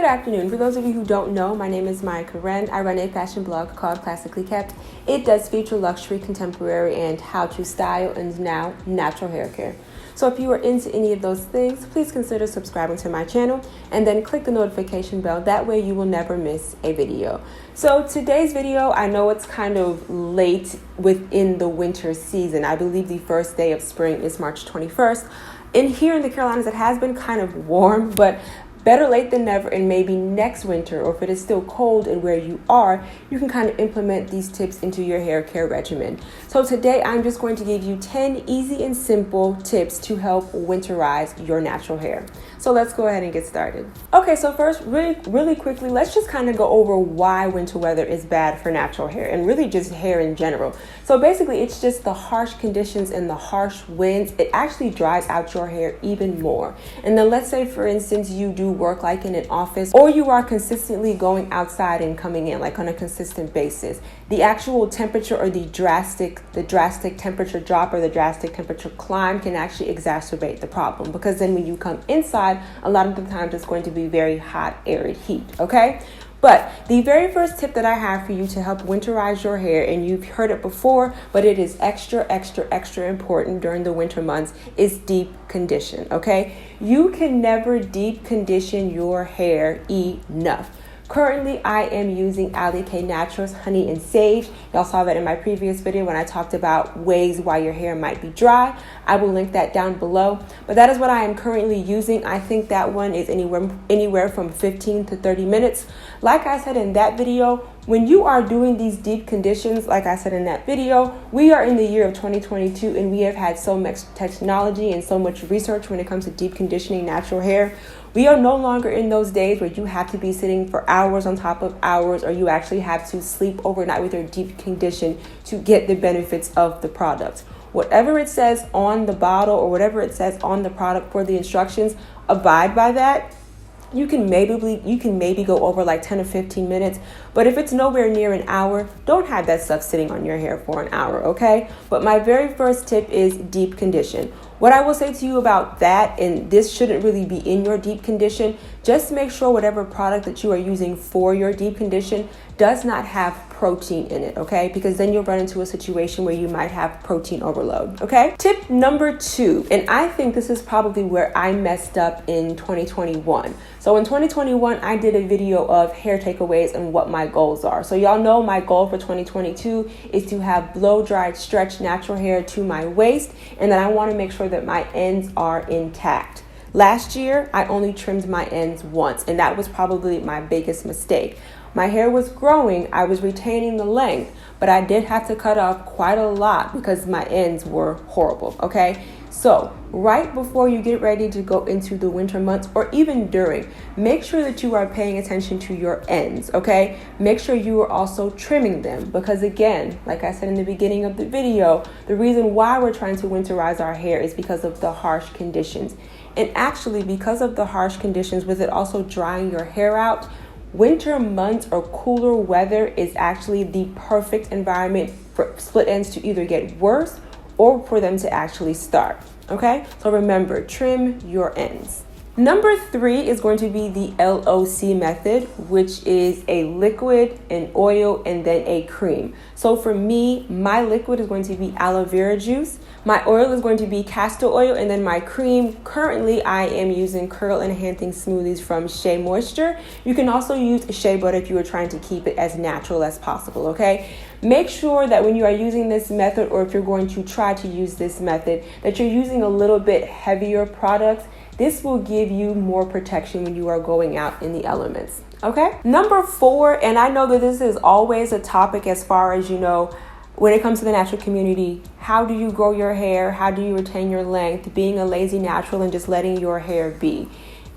Good afternoon. For those of you who don't know, my name is Maya Karen. I run a fashion blog called Classically Kept. It does feature luxury, contemporary, and how to style and now natural hair care. So if you are into any of those things, please consider subscribing to my channel and then click the notification bell. That way you will never miss a video. So today's video, I know it's kind of late within the winter season. I believe the first day of spring is March 21st. Here in the Carolinas, it has been kind of warm, but better late than never, and maybe next winter, or if it is still cold and where you are, you can kind of implement these tips into your hair care regimen. So today I'm just going to give you 10 easy and simple tips to help winterize your natural hair. So let's go ahead and get started. Okay, so first, really quickly, let's just kind of go over why winter weather is bad for natural hair and really just hair in general. So basically, it's just the harsh conditions and the harsh winds. It actually dries out your hair even more. And then let's say, for instance, you do work like in an office, or you are consistently going outside and coming in like on a consistent basis. The actual temperature or the drastic temperature drop or the drastic temperature climb can actually exacerbate the problem, because then when you come inside, a lot of the times it's going to be very hot, arid heat, okay? But the very first tip that I have for you to help winterize your hair, and you've heard it before, but it is extra important during the winter months, is deep condition, okay? You can never deep condition your hair enough. Currently, I am using Ali K Naturals Honey and Sage. Y'all saw that in my previous video when I talked about ways why your hair might be dry. I will link that down below. But that is what I am currently using. I think that one is anywhere from 15 to 30 minutes. Like I said in that video, when you are doing these deep conditions, like I said in that video, we are in the year of 2022 and we have had so much technology and so much research when it comes to deep conditioning natural hair. We are no longer in those days where you have to be sitting for hours on top of hours, or you actually have to sleep overnight with your deep condition to get the benefits of the product. Whatever it says on the bottle or whatever it says on the product for the instructions, abide by that. You can maybe go over like 10 or 15 minutes, but if it's nowhere near an hour, don't have that stuff sitting on your hair for an hour, okay? But my very first tip is deep condition. What I will say to you about that, and this shouldn't really be in your deep condition, just make sure whatever product that you are using for your deep condition does not have protein in it, okay? Because then you'll run into a situation where you might have protein overload, okay? Tip number 2, and I think this is probably where I messed up in 2021. So in 2021, I did a video of hair takeaways and what my goals are. So y'all know my goal for 2022 is to have blow-dried, stretched natural hair to my waist, and then I want to make sure that my ends are intact. Last year, I only trimmed my ends once, and that was probably my biggest mistake. My hair was growing, I was retaining the length, but I did have to cut off quite a lot because my ends were horrible, okay? So right before you get ready to go into the winter months, or even during, make sure that you are paying attention to your ends, okay? Make sure you are also trimming them, because again, like I said in the beginning of the video, the reason why we're trying to winterize our hair is because of the harsh conditions. And actually, because of the harsh conditions, with it also drying your hair out, winter months or cooler weather is actually the perfect environment for split ends to either get worse or for them to actually start, okay? So remember, trim your ends. Number 3 is going to be the LOC method, which is a liquid, an oil, and then a cream. So for me, my liquid is going to be aloe vera juice. My oil is going to be castor oil, and then my cream, currently I am using curl enhancing smoothies from Shea Moisture. You can also use shea butter if you are trying to keep it as natural as possible, okay? Make sure that when you are using this method, or if you're going to try to use this method, that you're using a little bit heavier products. This will give you more protection when you are going out in the elements, okay? Number 4, and I know that this is always a topic as far as, when it comes to the natural community, how do you grow your hair? How do you retain your length? Being a lazy natural and just letting your hair be.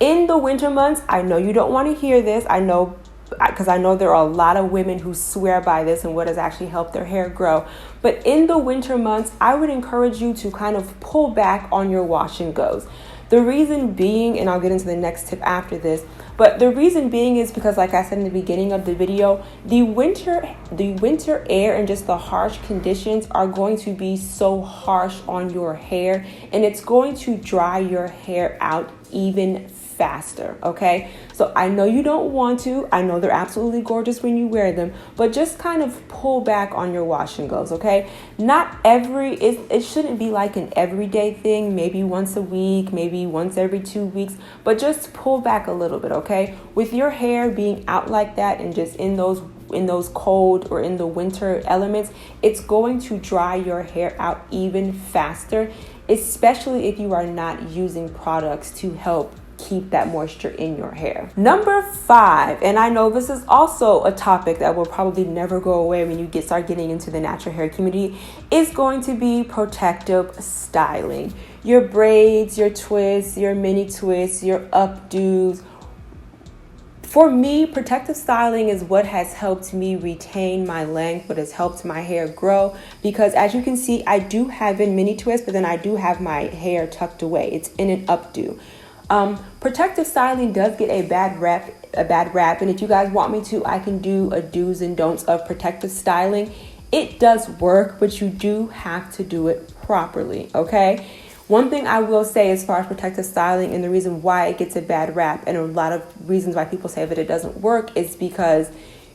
In the winter months, I know you don't want to hear this. Because I know there are a lot of women who swear by this and what has actually helped their hair grow. But in the winter months, I would encourage you to kind of pull back on your wash and goes. The reason being, and I'll get into the next tip after this, but the reason being is because, like I said in the beginning of the video, the winter air and just the harsh conditions are going to be so harsh on your hair, and it's going to dry your hair out even faster, okay? So I know you don't want to. I know they're absolutely gorgeous when you wear them, but just kind of pull back on your wash and goes, okay? It shouldn't be like an everyday thing, maybe once a week, maybe once every 2 weeks, but just pull back a little bit, okay? With your hair being out like that and just in those cold or in the winter elements, it's going to dry your hair out even faster, especially if you are not using products to help keep that moisture in your hair. Number 5, and I know this is also a topic that will probably never go away when you start getting into the natural hair community, is going to be protective styling. Your braids, your twists, your mini twists, your updos. For me, protective styling is what has helped me retain my length, what has helped my hair grow, because as you can see, I do have a mini twist, but then I do have my hair tucked away. It's in an updo. Protective styling does get a bad rap, and if you guys want me to, I can do a do's and don'ts of protective styling. It does work, but you do have to do it properly, okay? One thing I will say as far as protective styling and the reason why it gets a bad rap and a lot of reasons why people say that it doesn't work is because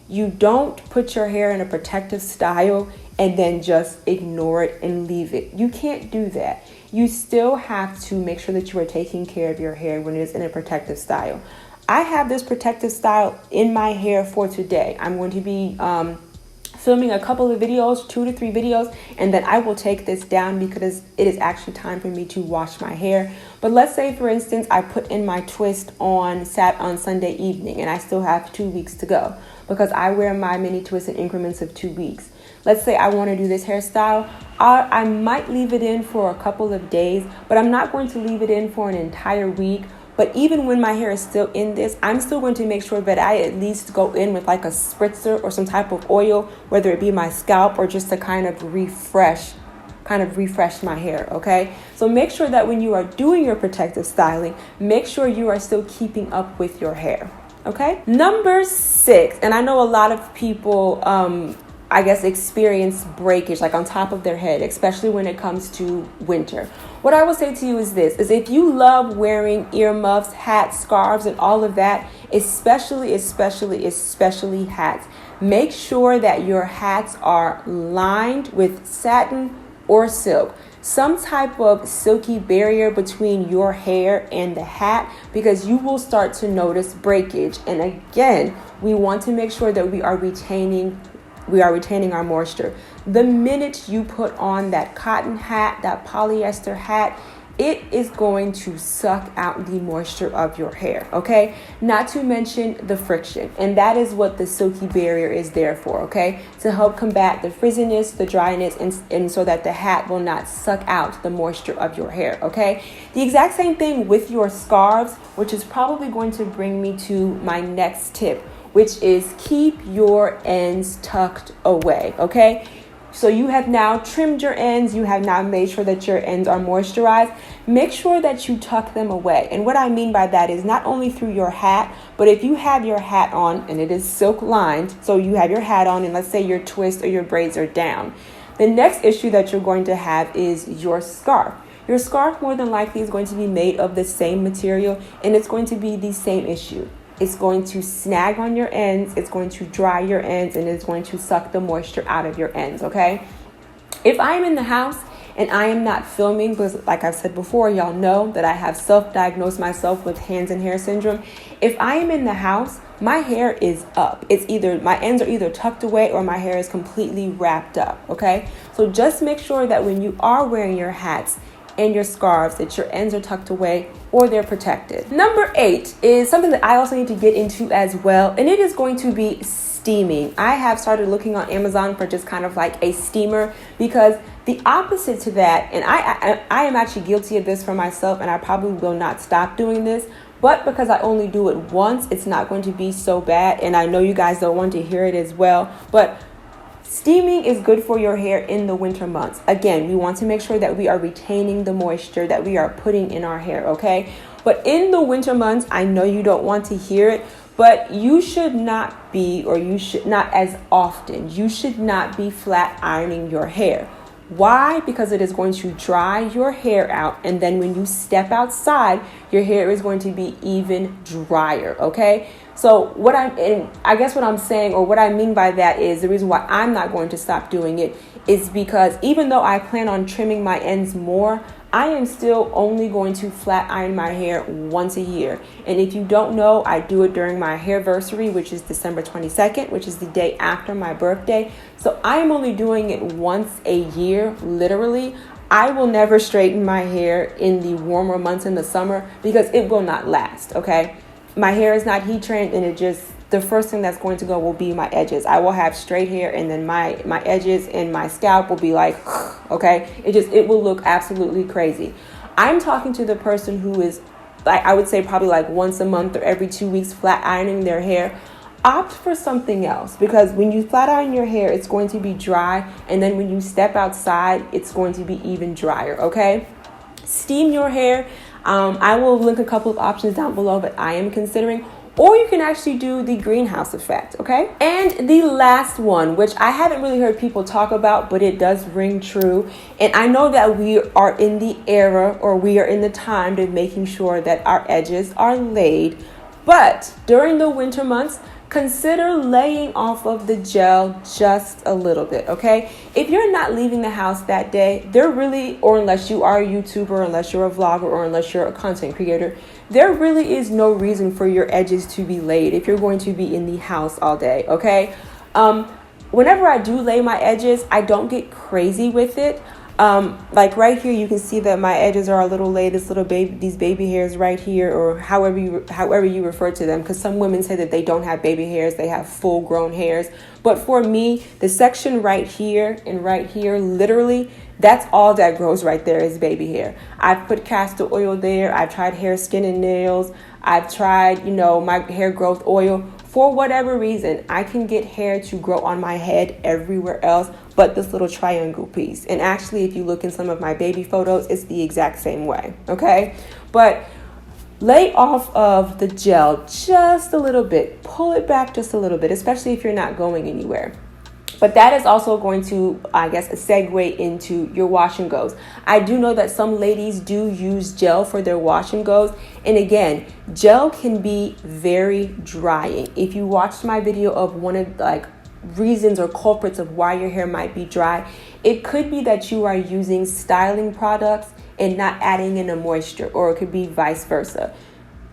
you don't put your hair in a protective style and then just ignore it and leave it. You can't do that. You still have to make sure that you are taking care of your hair when it is in a protective style. I have this protective style in my hair for today. I'm going to be filming a couple of videos, 2 to 3 videos, and then I will take this down because it is actually time for me to wash my hair. But let's say, for instance, I put in my twist on Sunday evening and I still have 2 weeks to go because I wear my mini twist in increments of 2 weeks. Let's say I want to do this hairstyle. I might leave it in for a couple of days, but I'm not going to leave it in for an entire week. But even when my hair is still in this, I'm still going to make sure that I at least go in with like a spritzer or some type of oil, whether it be my scalp or just to kind of refresh my hair, okay? So make sure that when you are doing your protective styling, make sure you are still keeping up with your hair, okay? Number 6, and I know a lot of people, experience breakage like on top of their head, especially when it comes to winter. What I will say to you is this, is if you love wearing earmuffs, hats, scarves, and all of that, especially hats, make sure that your hats are lined with satin or silk. Some type of silky barrier between your hair and the hat, because you will start to notice breakage. And again, we want to make sure that we are retaining our moisture. The minute you put on that cotton hat, that polyester hat, it is going to suck out the moisture of your hair, okay? Not to mention the friction, and that is what the silky barrier is there for, okay? To help combat the frizziness, the dryness, and so that the hat will not suck out the moisture of your hair, okay? The exact same thing with your scarves, which is probably going to bring me to my next tip, which is keep your ends tucked away, okay? So you have now trimmed your ends, you have now made sure that your ends are moisturized. Make sure that you tuck them away. And what I mean by that is not only through your hat, but if you have your hat on and it is silk lined, so you have your hat on and let's say your twist or your braids are down, the next issue that you're going to have is your scarf. Your scarf more than likely is going to be made of the same material and it's going to be the same issue. It's going to snag on your ends, it's going to dry your ends, and it's going to suck the moisture out of your ends, okay? If I am in the house and I am not filming, because like I've said before, y'all know that I have self-diagnosed myself with hands and hair syndrome. If I am in the house, my hair is up. My ends are either tucked away or my hair is completely wrapped up, okay? So just make sure that when you are wearing your hats and your scarves, that your ends are tucked away or they're protected. Number 8 is something that I also need to get into as well, and it is going to be steaming. I have started looking on Amazon for just kind of like a steamer, because the opposite to that, and I am actually guilty of this for myself, and I probably will not stop doing this, but because I only do it once, it's not going to be so bad, and I know you guys don't want to hear it as well, but steaming is good for your hair in the winter months. Again, we want to make sure that we are retaining the moisture that we are putting in our hair, okay? But in the winter months, I know you don't want to hear it, but you should not as often, you should not be flat ironing your hair. Why? Because it is going to dry your hair out, and then when you step outside, your hair is going to be even drier, okay? So I guess what I'm saying, or what I mean by that, is the reason why I'm not going to stop doing it is because even though I plan on trimming my ends more, I am still only going to flat iron my hair once a year. And if you don't know, I do it during my hairversary, which is December 22nd, which is the day after my birthday. So I am only doing it once a year, literally. I will never straighten my hair in the warmer months in the summer because it will not last, okay? My hair is not heat trained, and the first thing that's going to go will be my edges. I will have straight hair, and then my edges and my scalp will be like, okay? It will look absolutely crazy. I'm talking to the person who is, like, I would say probably like once a month or every 2 weeks flat ironing their hair. Opt for something else, because when you flat iron your hair, it's going to be dry, and then when you step outside, it's going to be even drier, okay? Steam your hair. I will link a couple of options down below that I am considering, or you can actually do the greenhouse effect, okay? And the last one, which I haven't really heard people talk about, but it does ring true. And I know that we are in the era, or we are in the time of making sure that our edges are laid. But during the winter months, consider laying off of the gel just a little bit, okay? If you're not leaving the house that day, or unless you are a YouTuber, unless you're a vlogger, or unless you're a content creator, there really is no reason for your edges to be laid if you're going to be in the house all day, okay? Whenever I do lay my edges, I don't get crazy with it. Like right here, you can see that my edges are a little laid. These baby hairs right here, or however you refer to them, because some women say that they don't have baby hairs, they have full grown hairs. But for me, the section right here and right here, literally, that's all that grows right there is baby hair. I've put castor oil there. I've tried hair, skin, and nails. I've tried, my hair growth oil. For whatever reason, I can get hair to grow on my head everywhere else but this little triangle piece. And actually, if you look in some of my baby photos, it's the exact same way, okay? But lay off of the gel just a little bit. Pull it back just a little bit, especially if you're not going anywhere. But that is also going to, I guess, segue into your wash and goes. I do know that some ladies do use gel for their wash and goes. And again, gel can be very drying. If you watched my video of one of reasons or culprits of why your hair might be dry, it could be that you are using styling products and not adding in a moisture, or it could be vice versa.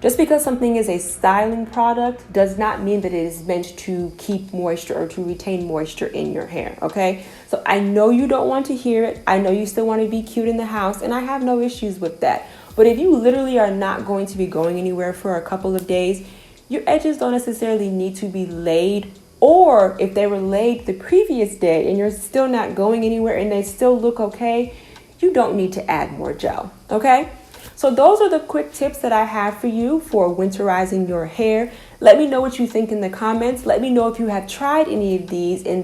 Just because something is a styling product does not mean that it is meant to keep moisture or to retain moisture in your hair, okay? So I know you don't want to hear it. I know you still want to be cute in the house, and I have no issues with that. But if you literally are not going to be going anywhere for a couple of days, your edges don't necessarily need to be laid. Or if they were laid the previous day and you're still not going anywhere and they still look okay, you don't need to add more gel, okay? So those are the quick tips that I have for you for winterizing your hair. Let me know what you think in the comments. Let me know if you have tried any of these and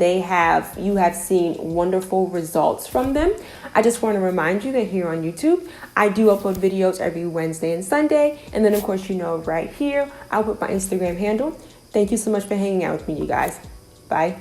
you have seen wonderful results from them. I just want to remind you that here on YouTube, I do upload videos every Wednesday and Sunday. And then of course, right here, I'll put my Instagram handle. Thank you so much for hanging out with me, you guys. Bye.